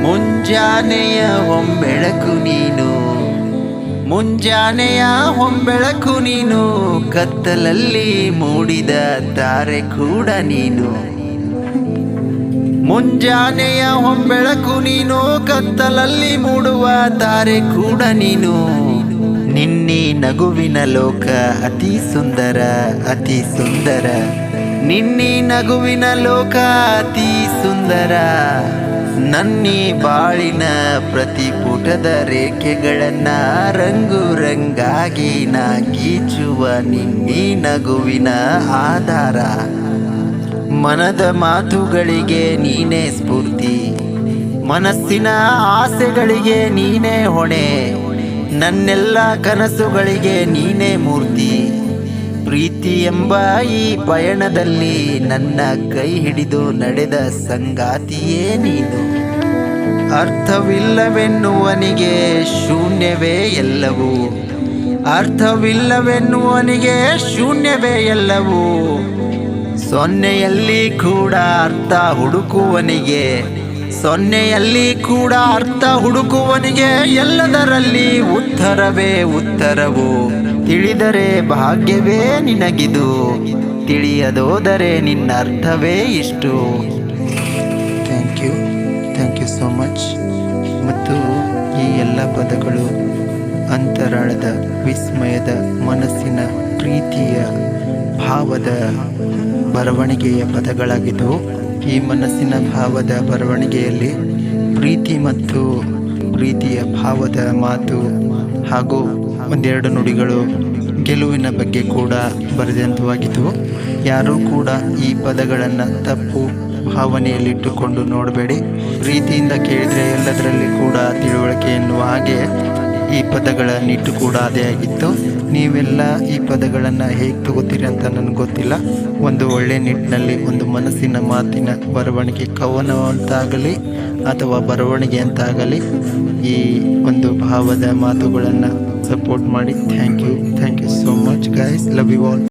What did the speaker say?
ಮುಂಜಾನೆಯ ಹೊಂಬೆಳಕು ನೀನು, ಮುಂಜಾನೆಯ ಹೊಂಬೆಳಕು ನೀನು, ಕತ್ತಲಲ್ಲಿ ಮೂಡಿದ ತಾರೆ ಕೂಡ ನೀನು. ಮುಂಜಾನೆಯ ಹೊಂಬೆಳಕು ನೀನು, ಕತ್ತಲಲ್ಲಿ ಮೂಡುವ ತಾರೆ ಕೂಡ ನೀನು. ನಿನ್ನೆ ನಗುವಿನ ಲೋಕ ಅತಿ ಸುಂದರ, ಅತಿ ಸುಂದರ. ನಿನ್ನೆ ನಗುವಿನ ಲೋಕ ಅತಿ ಸುಂದರ. ನನ್ನಿ ಬಾಳಿನ ಪ್ರತಿ ಪುಟದ ರೇಖೆಗಳನ್ನ ರಂಗು ರಂಗಾಗಿ ನಾ ಗೀಚುವ ನಿನ್ನಿ ನಗುವಿನ ಆಧಾರ. ಮನದ ಮಾತುಗಳಿಗೆ ನೀನೇ ಸ್ಫೂರ್ತಿ, ಮನಸ್ಸಿನ ಆಸೆಗಳಿಗೆ ನೀನೇ ಹೊಣೆ, ನನ್ನೆಲ್ಲ ಕನಸುಗಳಿಗೆ ನೀನೇ ಮೂರ್ತಿ. ಪ್ರೀತಿ ಎಂಬ ಈ ಪಯಣದಲ್ಲಿ ನನ್ನ ಕೈ ಹಿಡಿದು ನಡೆದ ಸಂಗಾತಿಯೇ ನೀನು. ಅರ್ಥವಿಲ್ಲವೆನ್ನುವನಿಗೆ ಶೂನ್ಯವೇ ಎಲ್ಲವೂ, ಅರ್ಥವಿಲ್ಲವೆನ್ನುವನಿಗೆ ಶೂನ್ಯವೇ ಎಲ್ಲವೂ. ಸೊನ್ನೆಯಲ್ಲಿ ಕೂಡ ಅರ್ಥ ಹುಡುಕುವನಿಗೆ, ಸೊನ್ನೆಯಲ್ಲಿ ಕೂಡ ಅರ್ಥ ಹುಡುಕುವನಿಗೆ ಎಲ್ಲದರಲ್ಲಿ ಉತ್ತರವೇ ಉತ್ತರವು. ತಿಳಿದರೆ ಭಾಗ್ಯವೇ ನಿನಗಿದು, ತಿಳಿಯದೋದರೆ ನಿನ್ನ ಅರ್ಥವೇ ಇಷ್ಟು. Thank you so much. ಮತ್ತು ಈ ಎಲ್ಲ ಪದಗಳು ಅಂತರಾಳದ ವಿಸ್ಮಯದ ಮನಸ್ಸಿನ ಪ್ರೀತಿಯ ಭಾವದ ಬರವಣಿಗೆಯ ಪದಗಳಾಗಿದ್ದವು. ಈ ಮನಸ್ಸಿನ ಭಾವದ ಬರವಣಿಗೆಯಲ್ಲಿ ಪ್ರೀತಿ ಮತ್ತು ಪ್ರೀತಿಯ ಭಾವದ ಮಾತು ಹಾಗೂ ಒಂದೆರಡು ನುಡಿಗಳು ಗೆಲುವಿನ ಬಗ್ಗೆ ಕೂಡ ಬರೆದಂತವಾಗಿದ್ದವು. ಯಾರೂ ಕೂಡ ಈ ಪದಗಳನ್ನು ತಪ್ಪು ಭಾವನೆಯಲ್ಲಿಟ್ಟುಕೊಂಡು ನೋಡಬೇಡಿ. ಪ್ರೀತಿಯಿಂದ ಕೇಳಿದರೆ ಎಲ್ಲದರಲ್ಲಿ ಕೂಡ ತಿಳುವಳಿಕೆ ಎನ್ನುವ ಹಾಗೆ ಈ ಪದಗಳ ನಿಟ್ಟು ಕೂಡ ಅದೇ ಆಗಿತ್ತು. ನೀವೆಲ್ಲ ಈ ಪದಗಳನ್ನು ಹೇಗೆ ತಗೋತೀರಿ ಅಂತ ನನಗೆ ಗೊತ್ತಿಲ್ಲ. ಒಂದು ಒಳ್ಳೆ ನಿಟ್ಟಿನಲ್ಲಿ ಒಂದು ಮನಸ್ಸಿನ ಮಾತಿನ ಬರವಣಿಗೆ, ಕವನ ಅಂತಾಗಲಿ ಅಥವಾ ಬರವಣಿಗೆ ಅಂತಾಗಲಿ, ಈ ಒಂದು ಭಾವದ ಮಾತುಗಳನ್ನು ಸಪೋರ್ಟ್ ಮಾಡಿ. Thank you so much guys. Love you all.